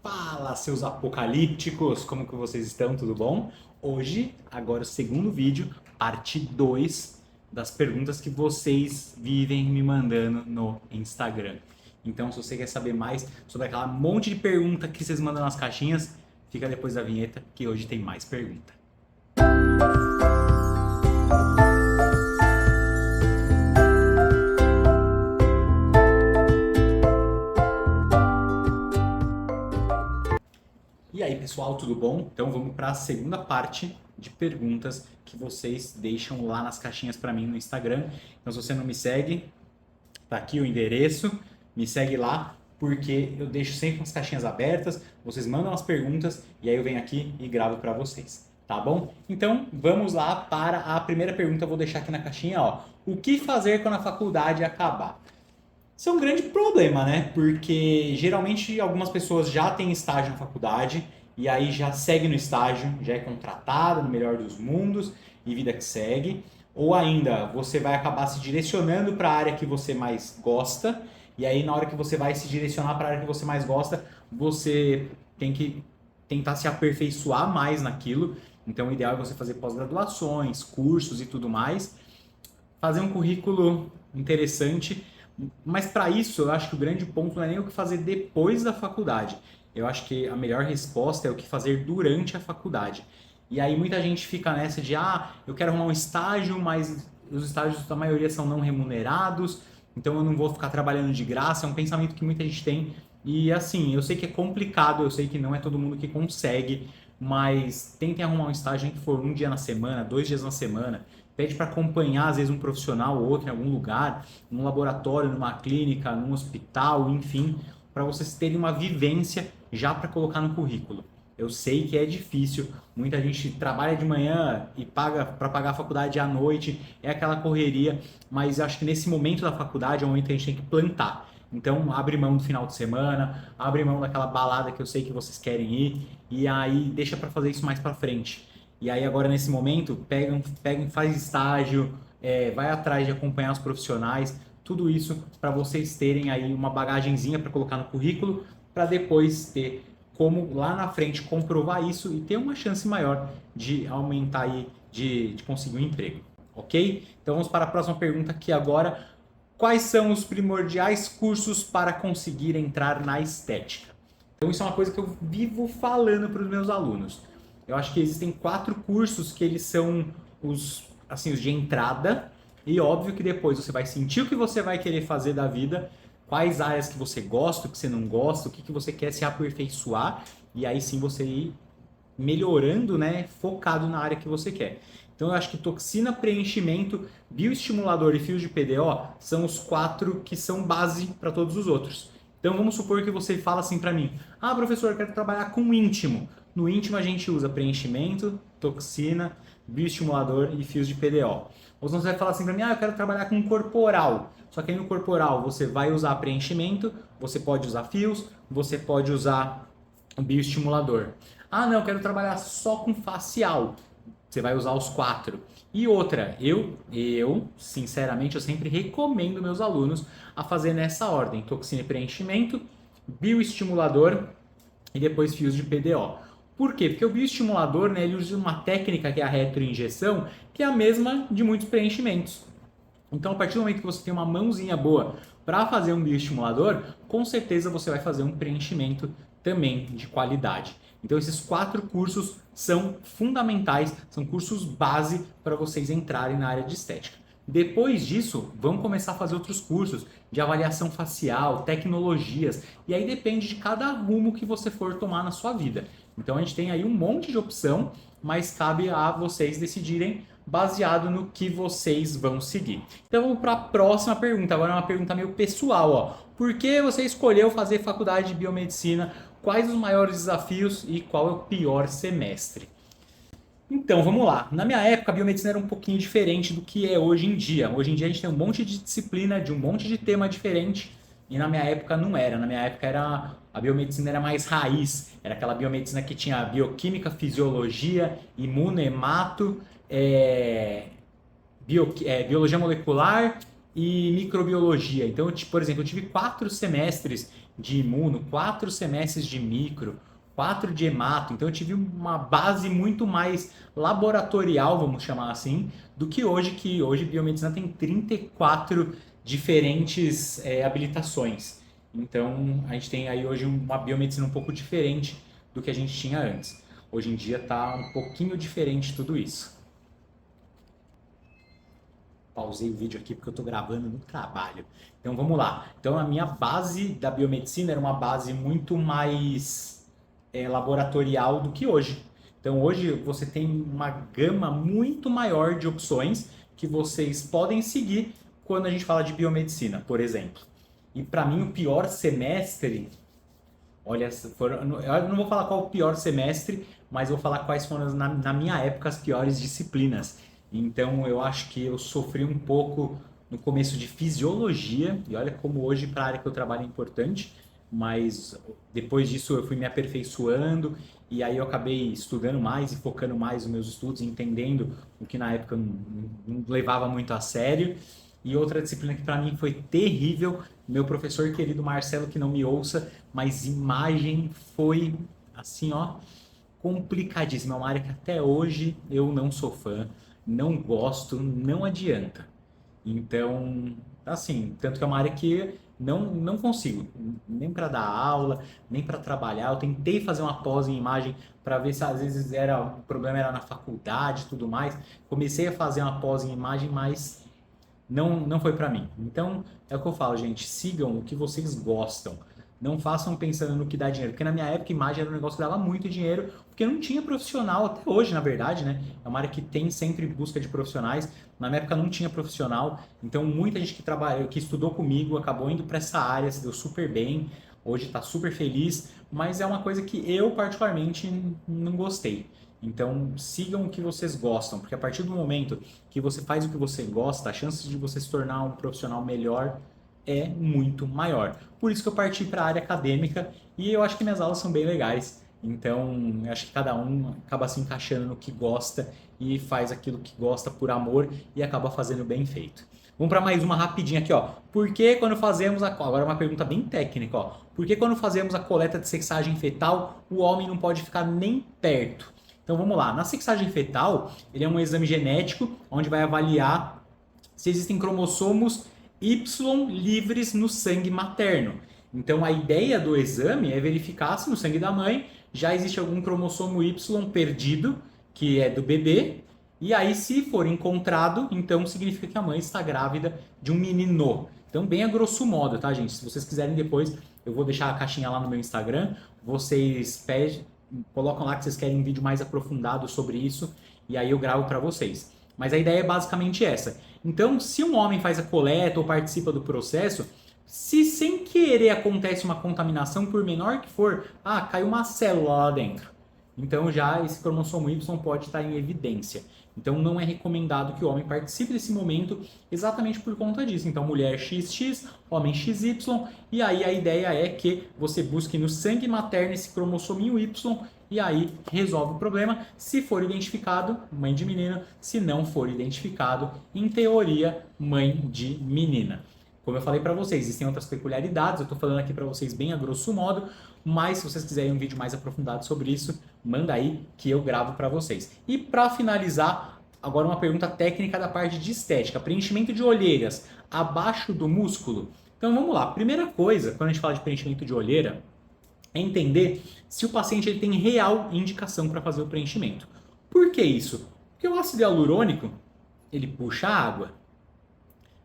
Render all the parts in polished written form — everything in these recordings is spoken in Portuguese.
Fala, seus apocalípticos, como que vocês estão? Tudo bom? Hoje, agora o segundo vídeo, parte 2 das perguntas que vocês vivem me mandando no Instagram. Então, se você quer saber mais sobre aquela monte de pergunta que vocês mandam nas caixinhas, fica depois da vinheta que hoje tem mais pergunta. E aí, pessoal, tudo bom? Então vamos para a segunda parte de perguntas que vocês deixam lá nas caixinhas para mim no Instagram. Então, se você não me segue, tá aqui o endereço, me segue lá, porque eu deixo sempre as caixinhas abertas, vocês mandam as perguntas e aí eu venho aqui e gravo para vocês, tá bom? Então, vamos lá para a primeira pergunta, eu vou deixar aqui na caixinha, ó. O que fazer quando a faculdade acabar? Isso é um grande problema, né? Porque geralmente algumas pessoas já têm estágio na faculdade e aí já segue no estágio, já é contratado no melhor dos mundos e vida que segue. Ou ainda você vai acabar se direcionando para a área que você mais gosta e aí na hora que você vai se direcionar para a área que você mais gosta, você tem que tentar se aperfeiçoar mais naquilo. Então o ideal é você fazer pós-graduações, cursos e tudo mais, fazer um currículo interessante, mas para isso eu acho que o grande ponto não é nem o que fazer depois da faculdade. Eu acho que a melhor resposta é o que fazer durante a faculdade. E aí muita gente fica nessa de, eu quero arrumar um estágio, mas os estágios da maioria são não remunerados, então eu não vou ficar trabalhando de graça. É um pensamento que muita gente tem. E assim, eu sei que é complicado, eu sei que não é todo mundo que consegue, mas tentem arrumar um estágio em que for um dia na semana, 2 dias na semana. Pede para acompanhar, às vezes, um profissional ou outro em algum lugar, num laboratório, numa clínica, num hospital, enfim, para vocês terem uma vivência já para colocar no currículo. Eu sei que é difícil, muita gente trabalha de manhã e paga para pagar a faculdade à noite, é aquela correria, mas acho que nesse momento da faculdade é o momento que a gente tem que plantar. Então, abre mão do final de semana, abre mão daquela balada que eu sei que vocês querem ir, e aí deixa para fazer isso mais para frente. E aí agora nesse momento, pega, faz estágio, vai atrás de acompanhar os profissionais, tudo isso para vocês terem aí uma bagagenzinha para colocar no currículo, para depois ter como lá na frente comprovar isso e ter uma chance maior de aumentar aí, de conseguir um emprego, ok? Então vamos para a próxima pergunta aqui agora. Quais são os primordiais cursos para conseguir entrar na estética? Então isso é uma coisa que eu vivo falando para os meus alunos. Eu acho que existem 4 cursos que eles são os de entrada, e óbvio que depois você vai sentir o que você vai querer fazer da vida, quais áreas que você gosta, o que você não gosta, o que você quer se aperfeiçoar, e aí sim você ir melhorando, né, focado na área que você quer. Então eu acho que toxina, preenchimento, bioestimulador e fios de PDO são os 4 que são base para todos os outros. Então vamos supor que você fala assim para mim: professor, eu quero trabalhar com íntimo. No íntimo a gente usa preenchimento, toxina, bioestimulador e fios de PDO. Ou se você vai falar assim para mim: eu quero trabalhar com corporal. Só que aí no corporal você vai usar preenchimento, você pode usar fios, você pode usar bioestimulador. Não, eu quero trabalhar só com facial. Você vai usar os 4. E outra, eu sinceramente, eu sempre recomendo meus alunos a fazer nessa ordem: toxina e preenchimento, bioestimulador e depois fios de PDO. Por quê? Porque o bioestimulador, né, ele usa uma técnica que é a retroinjeção, que é a mesma de muitos preenchimentos. Então, a partir do momento que você tem uma mãozinha boa para fazer um bioestimulador, com certeza você vai fazer um preenchimento também de qualidade. Então, esses 4 cursos são fundamentais, são cursos base para vocês entrarem na área de estética. Depois disso, vamos começar a fazer outros cursos de avaliação facial, tecnologias, e aí depende de cada rumo que você for tomar na sua vida. Então a gente tem aí um monte de opção, mas cabe a vocês decidirem baseado no que vocês vão seguir. Então vamos para a próxima pergunta. Agora é uma pergunta meio pessoal, ó. Por que você escolheu fazer faculdade de biomedicina? Quais os maiores desafios e qual é o pior semestre? Então, vamos lá. Na minha época, a biomedicina era um pouquinho diferente do que é hoje em dia. Hoje em dia a gente tem um monte de disciplina, de um monte de tema diferente, e na minha época não era. Na minha época a biomedicina era mais raiz. Era aquela biomedicina que tinha bioquímica, fisiologia, imuno-hemato, biologia molecular e microbiologia. Então, por exemplo, eu tive 4 semestres de imuno, 4 semestres de micro, 4 de hemato. Então eu tive uma base muito mais laboratorial, vamos chamar assim, do que hoje biomedicina tem 34 diferentes habilitações. Então a gente tem aí hoje uma biomedicina um pouco diferente do que a gente tinha antes. Hoje em dia está um pouquinho diferente tudo isso. Pausei o vídeo aqui porque eu estou gravando no trabalho. Então vamos lá. Então a minha base da biomedicina era uma base muito mais laboratorial do que hoje. Então hoje você tem uma gama muito maior de opções que vocês podem seguir quando a gente fala de biomedicina, por exemplo. E para mim o pior semestre, olha, eu não vou falar qual o pior semestre, mas vou falar quais foram na minha época as piores disciplinas. Então eu acho que eu sofri um pouco no começo de fisiologia, e olha como hoje para a área que eu trabalho é importante, mas depois disso eu fui me aperfeiçoando e aí eu acabei estudando mais e focando mais nos meus estudos, entendendo o que na época eu não levava muito a sério. E outra disciplina que para mim foi terrível, meu professor querido Marcelo, que não me ouça, mas imagem foi assim, ó, complicadíssima. É uma área que até hoje eu não sou fã, não gosto, não adianta. Então, assim, tanto que é uma área que não consigo, nem para dar aula, nem para trabalhar. Eu tentei fazer uma pós em imagem para ver se às vezes o problema era na faculdade e tudo mais. Comecei a fazer uma pós em imagem, mas não foi para mim. Então, é o que eu falo, gente, sigam o que vocês gostam. Não façam pensando no que dá dinheiro, porque na minha época imagem era um negócio que dava muito dinheiro, porque não tinha profissional, até hoje, na verdade, né? É uma área que tem sempre busca de profissionais. Na minha época não tinha profissional, então muita gente que trabalhou, que estudou comigo, acabou indo para essa área, se deu super bem, hoje está super feliz, mas é uma coisa que eu particularmente não gostei. Então sigam o que vocês gostam, porque a partir do momento que você faz o que você gosta, a chance de você se tornar um profissional melhor é muito maior. Por isso que eu parti para a área acadêmica e eu acho que minhas aulas são bem legais. Então, eu acho que cada um acaba se encaixando no que gosta e faz aquilo que gosta por amor e acaba fazendo bem feito. Vamos para mais uma rapidinha aqui, ó. Por que quando fazemos agora uma pergunta bem técnica, ó. Por que quando fazemos a coleta de sexagem fetal, o homem não pode ficar nem perto? Então vamos lá. Na sexagem fetal, ele é um exame genético onde vai avaliar se existem cromossomos Y livres no sangue materno. Então a ideia do exame é verificar se no sangue da mãe já existe algum cromossomo Y perdido, que é do bebê, e aí se for encontrado, então significa que a mãe está grávida de um menino. Então bem a grosso modo, tá, gente? Se vocês quiserem depois, eu vou deixar a caixinha lá no meu Instagram, vocês colocam lá que vocês querem um vídeo mais aprofundado sobre isso, e aí eu gravo para vocês. Mas a ideia é basicamente essa. Então, se um homem faz a coleta ou participa do processo, se sem querer acontece uma contaminação, por menor que for, caiu uma célula lá dentro. Então já esse cromossomo Y pode estar em evidência. Então não é recomendado que o homem participe desse momento exatamente por conta disso. Então mulher XX, homem XY, e aí a ideia é que você busque no sangue materno esse cromossominho Y e aí resolve o problema. Se for identificado, mãe de menina. Se não for identificado, em teoria, mãe de menina. Como eu falei para vocês, existem outras peculiaridades, eu estou falando aqui para vocês bem a grosso modo, mas se vocês quiserem um vídeo mais aprofundado sobre isso, manda aí que eu gravo para vocês. E para finalizar, agora uma pergunta técnica da parte de estética, preenchimento de olheiras abaixo do músculo. Então vamos lá, primeira coisa, quando a gente fala de preenchimento de olheira, é entender se o paciente ele tem real indicação para fazer o preenchimento. Por que isso? Porque o ácido hialurônico, ele puxa água.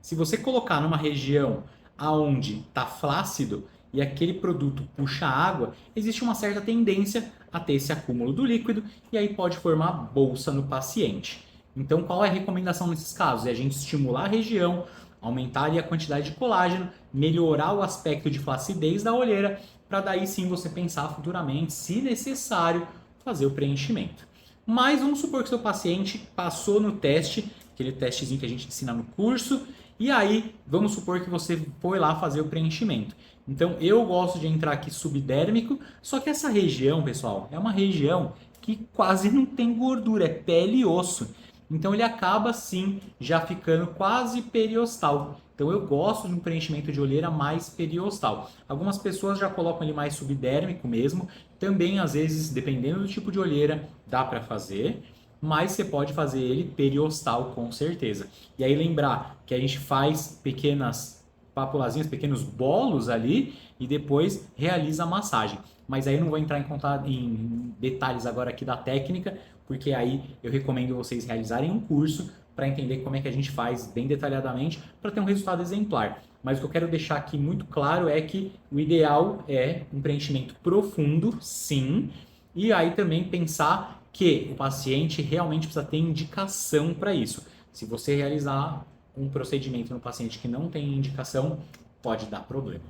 Se você colocar numa região aonde está flácido e aquele produto puxa água, existe uma certa tendência a ter esse acúmulo do líquido e aí pode formar bolsa no paciente. Então, qual é a recomendação nesses casos? É a gente estimular a região, aumentar ali a quantidade de colágeno, melhorar o aspecto de flacidez da olheira, para daí sim você pensar futuramente, se necessário, fazer o preenchimento. Mas vamos supor que seu paciente passou no teste, aquele testezinho que a gente ensina no curso, e aí vamos supor que você foi lá fazer o preenchimento. Então eu gosto de entrar aqui subdérmico, só que essa região, pessoal, é uma região que quase não tem gordura, é pele e osso. Então ele acaba sim já ficando quase periostal. Então eu gosto de um preenchimento de olheira mais periostal. Algumas pessoas já colocam ele mais subdérmico mesmo. Também às vezes, dependendo do tipo de olheira, dá para fazer, mas você pode fazer ele periostal com certeza. E aí lembrar que a gente faz pequenas papulazinhas, pequenos bolos ali e depois realiza a massagem. Mas aí eu não vou entrar em detalhes agora aqui da técnica, porque aí eu recomendo vocês realizarem um curso para entender como é que a gente faz bem detalhadamente para ter um resultado exemplar. Mas o que eu quero deixar aqui muito claro é que o ideal é um preenchimento profundo, sim, e aí também pensar que o paciente realmente precisa ter indicação para isso. Se você realizar um procedimento no paciente que não tem indicação, pode dar problema.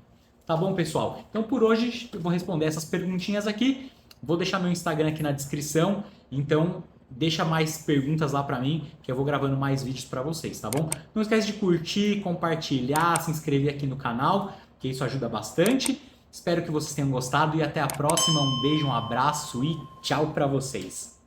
Tá bom, pessoal? Então por hoje eu vou responder essas perguntinhas aqui. Vou deixar meu Instagram aqui na descrição. Então deixa mais perguntas lá para mim, que eu vou gravando mais vídeos para vocês, tá bom? Não esquece de curtir, compartilhar, se inscrever aqui no canal, que isso ajuda bastante. Espero que vocês tenham gostado e até a próxima. Um beijo, um abraço e tchau para vocês.